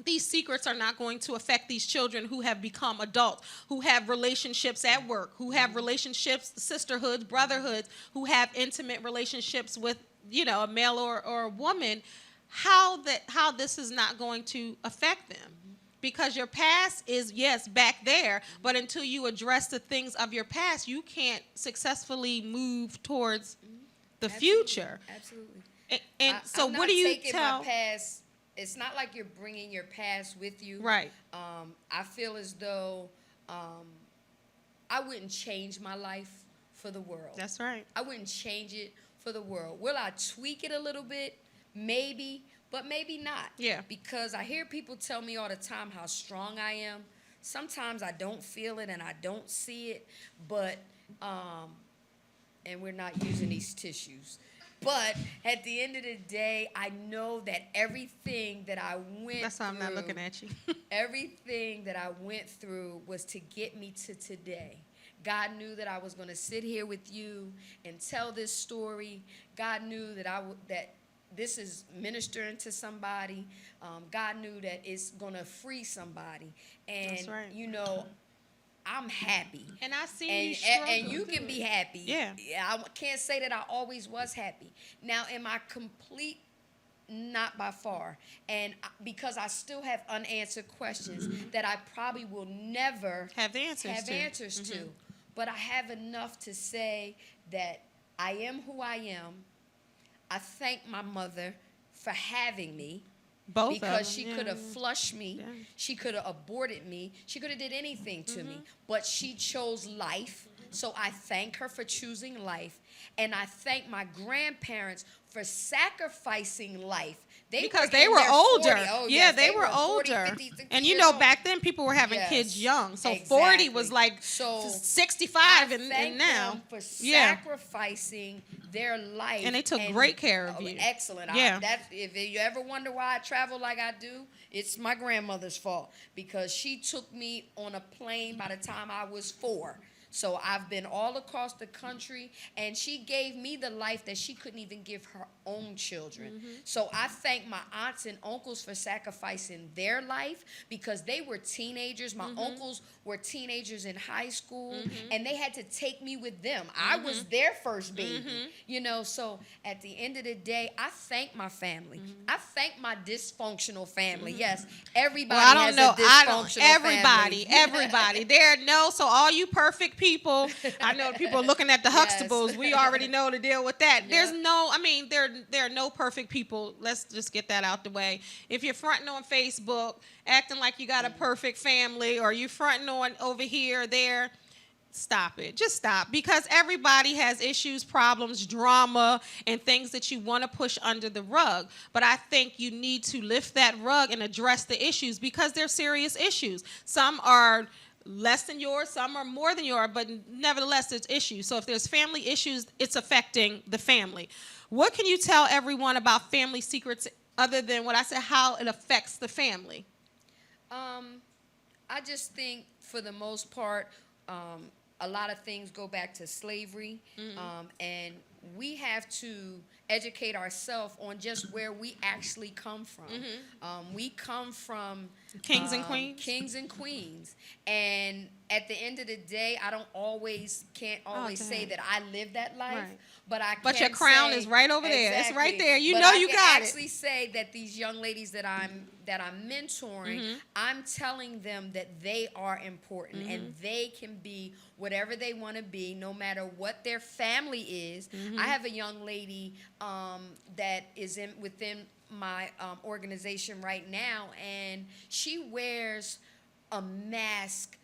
these secrets are not going to affect these children who have become adults, who have relationships at work, who have relationships, sisterhoods, brotherhoods, who have intimate relationships with, a male or a woman, how this is not going to affect them. Because your past is, yes, back there, but until you address the things of your past, you can't successfully move towards the future. Absolutely. And so what do you tell? My past, it's not like you're bringing your past with you. Right. I feel as though I wouldn't change my life for the world. That's right. I wouldn't change it for the world. Will I tweak it a little bit? Maybe, but maybe not. Yeah. Because I hear people tell me all the time how strong I am. Sometimes I don't feel it and I don't see it, but and we're not using these tissues. But at the end of the day, I know that everything that I went That's why I'm not through, looking at you. everything that I went through was to get me to today. God knew that I was going to sit here with you and tell this story. God knew that that this is ministering to somebody. God knew that it's going to free somebody. And, That's right. you know, I'm happy. And I see you struggle. And you can be happy. Yeah. I can't say that I always was happy. Now, am I complete? Not by far. And because I still have unanswered questions that I probably will never have answers to. But I have enough to say that I am who I am. I thank my mother for having me. Both because of them, she could have flushed me. Yeah. She could have aborted me. She could have did anything to me. But she chose life. So I thank her for choosing life. And I thank my grandparents for sacrificing life. Because they were older. 40. Oh, yeah, yes, they were 40, older. 50, 60 and you years know, old. back then people were having Yes, kids young. So exactly. 40 was like So 65 I and thank now. them for Yeah. sacrificing their life. And they took great care of you. Excellent. Yeah. If you ever wonder why I travel like I do, it's my grandmother's fault. Because she took me on a plane by the time I was 4. So I've been all across the country, and she gave me the life that she couldn't even give her own children. So I thank my aunts and uncles for sacrificing their life because they were teenagers. My uncles were teenagers in high school, and they had to take me with them. I was their first baby, you know. So at the end of the day, I thank my family. I thank my dysfunctional family. Yes, everybody has a dysfunctional family. Everybody. So all you perfect people, I know people are looking at the Huxtables. We already know to deal with that. Yeah. There are no perfect people. Let's just get that out the way. If you're fronting on Facebook, acting like you got a perfect family, or you fronting on over here or there, stop it. Just stop. Because everybody has issues, problems, drama, and things that you want to push under the rug. But I think you need to lift that rug and address the issues because they're serious issues. Some are less than yours, some are more than yours, but nevertheless, there's issues. So if there's family issues, it's affecting the family. What can you tell everyone about family secrets other than what I said, how it affects the family? I just think for the most part, a lot of things go back to slavery, and we have to educate ourselves on just where we actually come from. We come from Kings and queens? Kings and queens. And at the end of the day, I can't always say that I live that life. Right. But your crown is right over there. It's right there. You know you got it. I can actually say that these young ladies that I'm mentoring, I'm telling them that they are important and they can be whatever they want to be, no matter what their family is. I have a young lady that is within my organization right now, and she wears a mask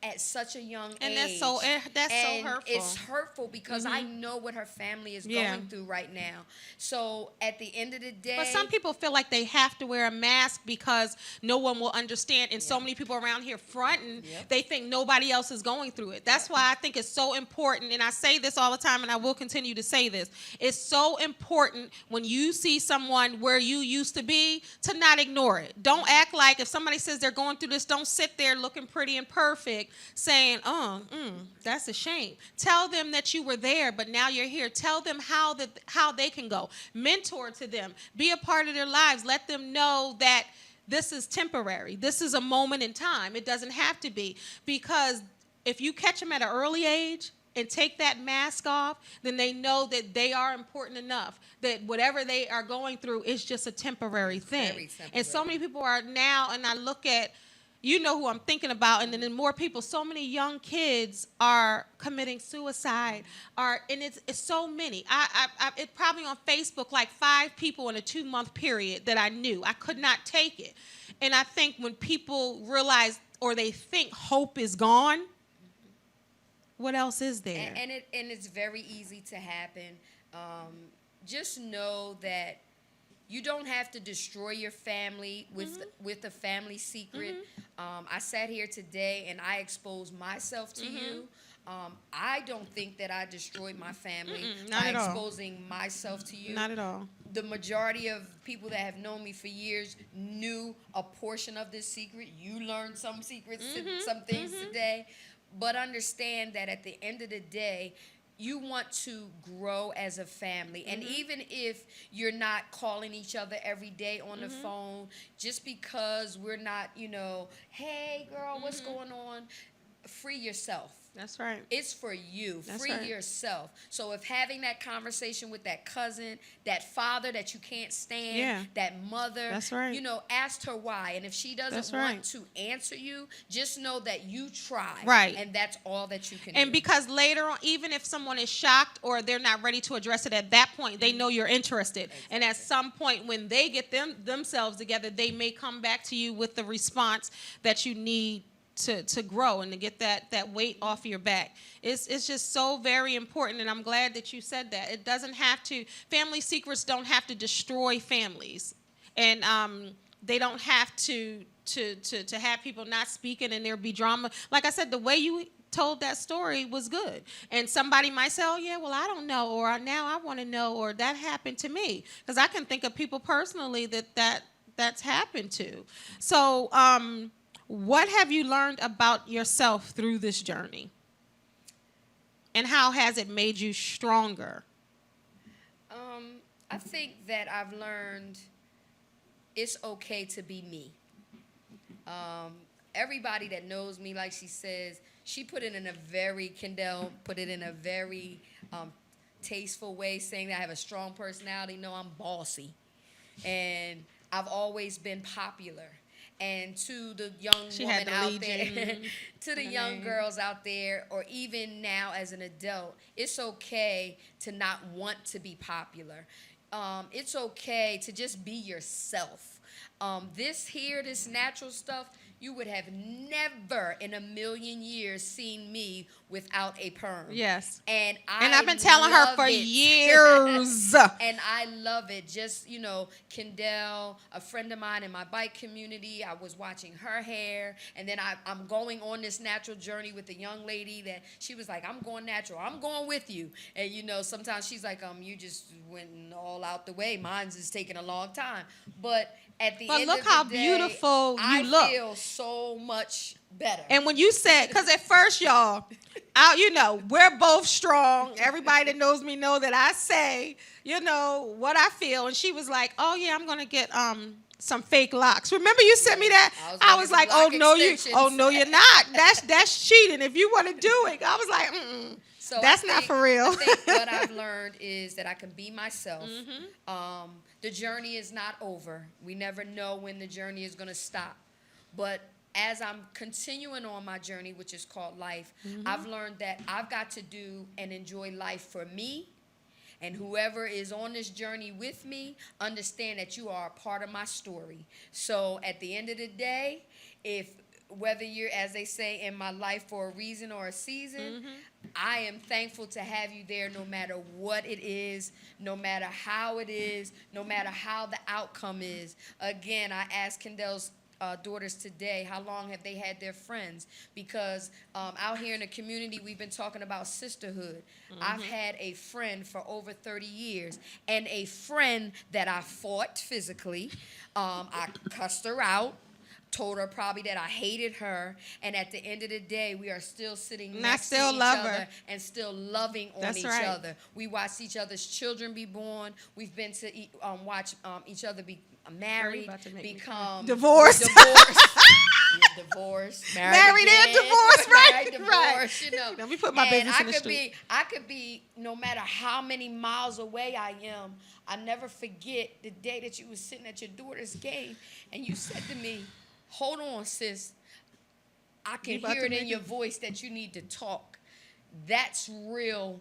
at such a young age. And that's so hurtful. It's hurtful because I know what her family is going through right now. So at the end of the day... But some people feel like they have to wear a mask because no one will understand. And so many people around here fronting, they think nobody else is going through it. That's why I think it's so important. And I say this all the time, and I will continue to say this. It's so important when you see someone where you used to be to not ignore it. Don't act like if somebody says they're going through this, don't sit there looking pretty and perfect saying, that's a shame. Tell them that you were there, but now you're here. Tell them how they can go. Mentor to them. Be a part of their lives. Let them know that this is temporary. This is a moment in time. It doesn't have to be. Because if you catch them at an early age and take that mask off, then they know that they are important enough, that whatever they are going through is just a temporary thing. Very temporary. And so many people are now, and I look at, you know who I'm thinking about, and then more people. So many young kids are committing suicide, and it's so many. It probably on Facebook like 5 people in a 2-month period that I knew. I could not take it, and I think when people realize or they think hope is gone, what else is there? And it's very easy to happen. Just know that you don't have to destroy your family with a family secret. I sat here today and I exposed myself to you. I don't think that I destroyed my family Not by at all. exposing myself to you. Not at all. The majority of people that have known me for years knew a portion of this secret. You learned some secrets, some things today. But understand that at the end of the day, you want to grow as a family. And even if you're not calling each other every day on the phone, just because we're not, hey, girl, what's going on? Free yourself. That's right. It's for you. That's Free right. yourself. So if having that conversation with that cousin, that father that you can't stand, that mother, That's right. ask her why. And if she doesn't That's want right. to answer you, just know that you tried. Right. And that's all that you can And do. because later on, even if someone is shocked or they're not ready to address it at that point, they know you're interested. Exactly. And at some point when they get themselves together, they may come back to you with the response that you need to grow and to get that weight off your back. It's just so very important, and I'm glad that you said that. It doesn't have to, family secrets don't have to destroy families. And they don't have to have people not speaking and there be drama. Like I said, the way you told that story was good. And somebody might say, oh, yeah, well, I don't know, or now I want to know, or that happened to me. Because I can think of people personally that's happened to. So what have you learned about yourself through this journey? And how has it made you stronger? I think that I've learned it's okay to be me. Everybody that knows me, like she says, Kendell put it in a very tasteful way, saying that I have a strong personality. No, I'm bossy. And I've always been popular. And to the young woman out there, to the young girls out there, or even now as an adult, it's okay to not want to be popular. It's okay to just be yourself. This natural stuff, you would have never in a million years seen me without a perm. Yes. And I've been telling her for years. And I love it. Just, Kendell, a friend of mine in my bike community, I was watching her hair. And then I'm going on this natural journey with a young lady that she was like, I'm going natural. I'm going with you. And, sometimes she's like, you just went all out the way. Mine's is taking a long time. But at the end look of the how day, beautiful you I look. feel so much better. And when you said, because at first, y'all, we're both strong. Everybody that knows me know that I say, what I feel. And she was like, oh, yeah, I'm going to get some fake locks. Remember you sent me that? I was like, oh, no, you're not. That's cheating. If you want to do it. I was like, So that's not for real. I think what I've learned is that I can be myself. The journey is not over. We never know when the journey is going to stop. But as I'm continuing on my journey, which is called life, I've learned that I've got to do and enjoy life for me. And whoever is on this journey with me, understand that you are a part of my story. So at the end of the day, whether you're, as they say, in my life for a reason or a season, I am thankful to have you there no matter what it is, no matter how it is, no matter how the outcome is. Again, I asked Kendell's daughters today, how long have they had their friends? Because out here in the community, we've been talking about sisterhood. I've had a friend for over 30 years, and a friend that I fought physically. I cussed her out. Told her probably that I hated her, and at the end of the day, we are still sitting next to each other and still loving on each other. We watched each other's children be born. We've been to watch each other be married, become divorced. Divorced, married and divorced, right? Divorced, Let me put my business in the street. I could be, no matter how many miles away I am, I never forget the day that you was sitting at your daughter's game, and you said to me, hold on, sis. I can hear it in your voice that you need to talk. That's real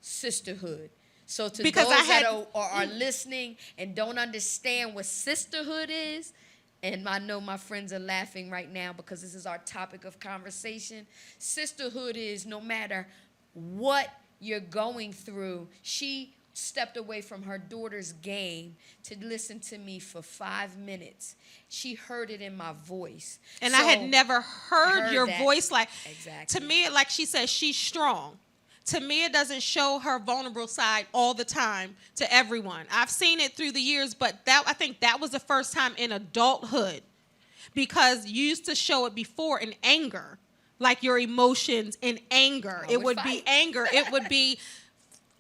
sisterhood. So to those that are listening and don't understand what sisterhood is, and I know my friends are laughing right now because this is our topic of conversation. Sisterhood is no matter what you're going through. She stepped away from her daughter's game to listen to me for 5 minutes. She heard it in my voice. And I had never heard your that. voice like, Exactly. to me, like she said, she's strong. To me, it doesn't show her vulnerable side all the time to everyone. I've seen it through the years, but I think that was the first time in adulthood, because you used to show it before in anger, like your emotions in anger. It would be anger. It would be,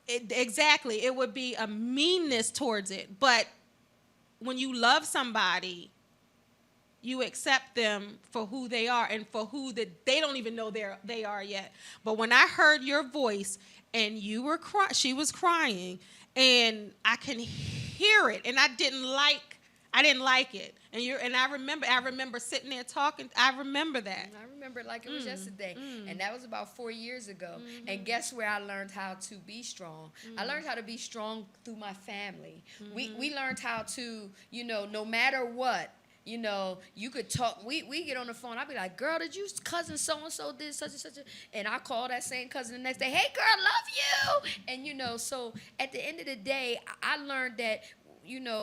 exactly, it would be a meanness towards it. But when you love somebody, you accept them for who they are and for who that they don't even know they are yet. But when I heard your voice and you were she was crying, and I can hear it, and I didn't like it. And I remember sitting there talking. I remember that. I remember it like it was yesterday. And that was about 4 years ago. And guess where I learned how to be strong? I learned how to be strong through my family. We learned how to, no matter what, you could talk. We get on the phone. I'll be like, girl, did you cousin so-and-so did such and such? And I call that same cousin the next day. Hey, girl, love you. And, so at the end of the day, I learned that,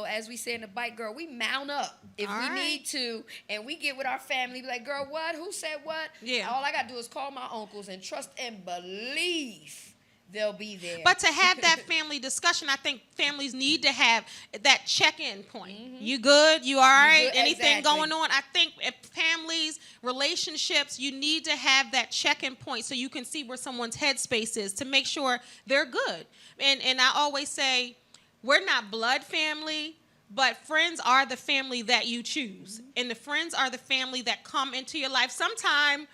as we say in the bike, girl, we mount up if we need to. And we get with our family. Be like, girl, what? Who said what? Yeah. All I got to do is call my uncles and trust and believe they'll be there. But to have that family discussion, I think families need to have that check-in point. You good? You all right? Anything going on? I think if families, relationships, you need to have that check-in point so you can see where someone's headspace is to make sure they're good. And I always say, we're not blood family, but friends are the family that you choose. And the friends are the family that come into your life sometime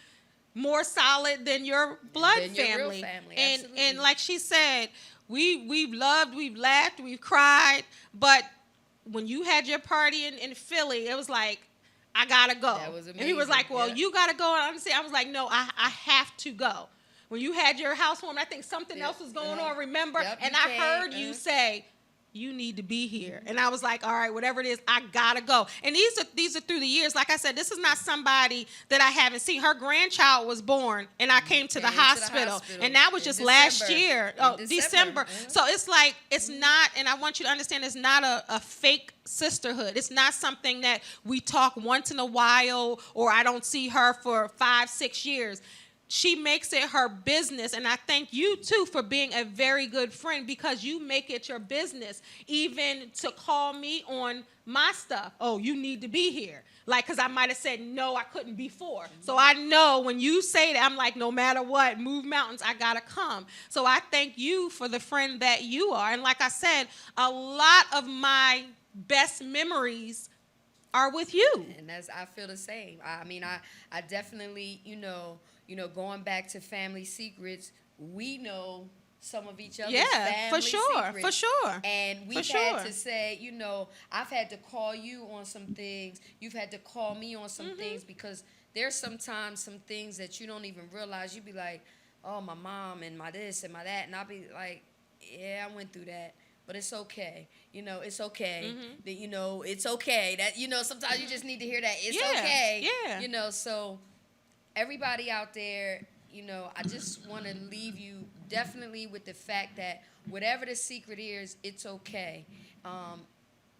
more solid than your blood family. Real family. And like she said, we've loved, we've laughed, we've cried, but when you had your party in Philly, it was like, I gotta go. That was amazing. And he was like, well, you gotta go. And I understand. I was like, no, I have to go. When you had your housewarming, I think something else was going on, remember? And I heard you say, you need to be here. And I was like, all right, whatever it is, I gotta go. And these are through the years. Like I said, this is not somebody that I haven't seen. Her grandchild was born, and I came to the hospital. And that was just last year. December. So it's like, it's not, and I want you to understand, it's not a fake sisterhood. It's not something that we talk once in a while, or I don't see her for 5-6 years. She makes it her business, and I thank you, too, for being a very good friend, because you make it your business even to call me on my stuff. Oh, you need to be here. Like, because I might have said, no, I couldn't before. So I know when you say that, I'm like, no matter what, move mountains, I got to come. So I thank you for the friend that you are. And like I said, a lot of my best memories are with you. And I feel the same. I mean, I definitely, going back to family secrets, we know some of each other's family secrets. For sure. And we've had to say, I've had to call you on some things. You've had to call me on some things, because there's sometimes some things that you don't even realize. You be like, oh, my mom and my this and my that. And I'll be like, yeah, I went through that. But it's okay. It's okay. That, it's okay. That, sometimes you just need to hear that. It's okay. Yeah. So everybody out there, I just want to leave you definitely with the fact that whatever the secret is, it's okay.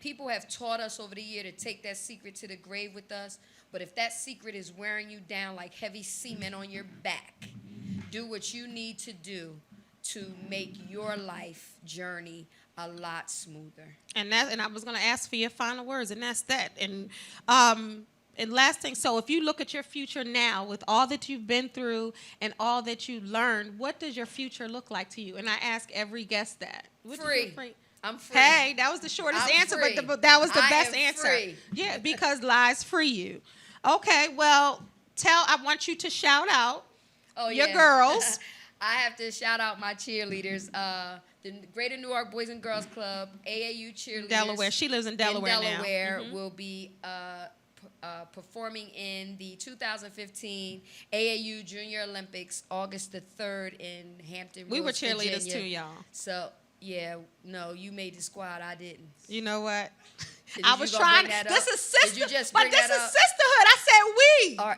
People have taught us over the year to take that secret to the grave with us. But if that secret is wearing you down like heavy cement on your back, do what you need to do to make your life journey a lot smoother. And I was going to ask for your final words, and that's that. And last thing, so if you look at your future now with all that you've been through and all that you learned, what does your future look like to you? And I ask every guest that. Free. I'm free. Hey, that was the shortest answer, but that was the best answer. Free. Yeah, because lies free you. Okay, well, I want you to shout out your girls. I have to shout out my cheerleaders. The Greater Newark Boys and Girls Club, AAU cheerleaders. Delaware. She lives in Delaware now. Delaware will be performing in the 2015 AAU Junior Olympics, August the 3rd in Hampton Roads, We were cheerleaders Virginia. too, y'all. So, yeah, no, you made the squad. I didn't. You know what? I was trying. This is sister. Did you just but bring this that is up? sisterhood. I said we. Or,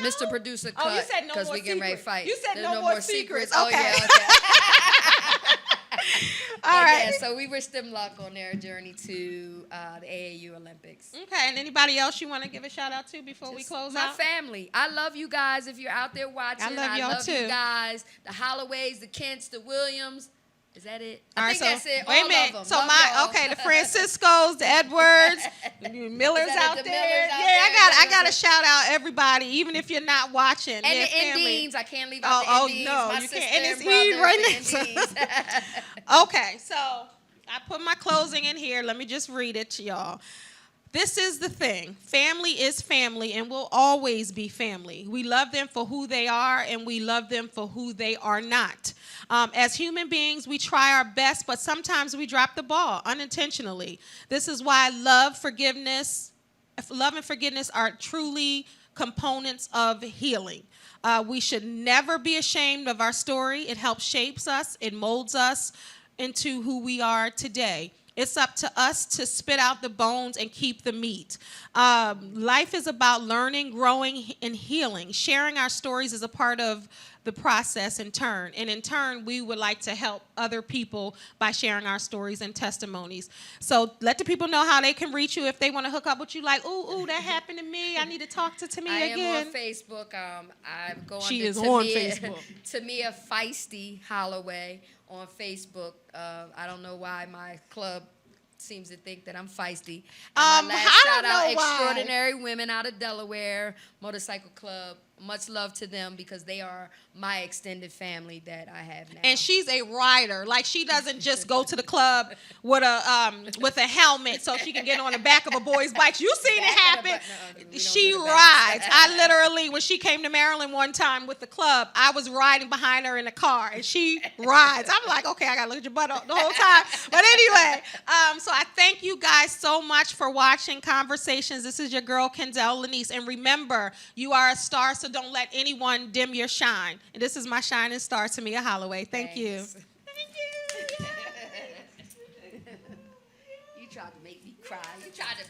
Mr. Producer cut. Oh, you said no because more we getting ready to secrets. fight. You said There's no more secrets. Oh, Okay. yeah, okay. All right. Yeah, so we wish them luck on their journey to the AAU Olympics. Okay, and anybody else you want to give a shout out to before we close My out? family. I love you guys. If you're out there watching, I love y'all too. you guys. The Holloways, the Kents, the Williams. Is that it? All I right, think that's it. wait a All minute. of them. So Love y'all. the Franciscos, the Edwards, the Millers out the there. Millers out I there? got to shout out everybody, even if you're not watching. And their the family. Indians. I can't leave out the Indians. No, My you sister can't. And it's brother, Eve right the next. Indians. Okay, so I put my closing in here. Let me just read it to y'all. This is the thing. Family is family and will always be family. We love them for who they are and we love them for who they are not. As human beings, we try our best, but sometimes we drop the ball unintentionally. This is why love and forgiveness are truly components of healing. We should never be ashamed of our story. It helps shapes us. It molds us into who we are today. It's up to us to spit out the bones and keep the meat. Life is about learning, growing, and healing. Sharing our stories is a part of the process in turn. And in turn, we would like to help other people by sharing our stories and testimonies. So let the people know how they can reach you if they want to hook up with you. Like, ooh, that happened to me. I need to talk to Tamia again. I am on Facebook. I go on She to is Tamia, on Facebook. Tamia Feisty Holloway on Facebook. I don't know why my club seems to think that I'm feisty. And my last I shout don't out, know why. Extraordinary Women out of Delaware Motorcycle Club. Much love to them because they are my extended family that I have now. And she's a rider. Like, she doesn't just go to the club with a helmet so she can get on the back of a boy's bike. You seen it happen. She rides. I literally, when she came to Maryland one time with the club, I was riding behind her in the car, and she rides. I'm like, okay, I got to look at your butt the whole time. But anyway, so I thank you guys so much for watching Conversations. This is your girl, Kendell Lenice. And remember, you are a star, so don't let anyone dim your shine. And this is my shining star, Tamia Holloway. Thank you. Thank you. You tried to make me cry. You tried to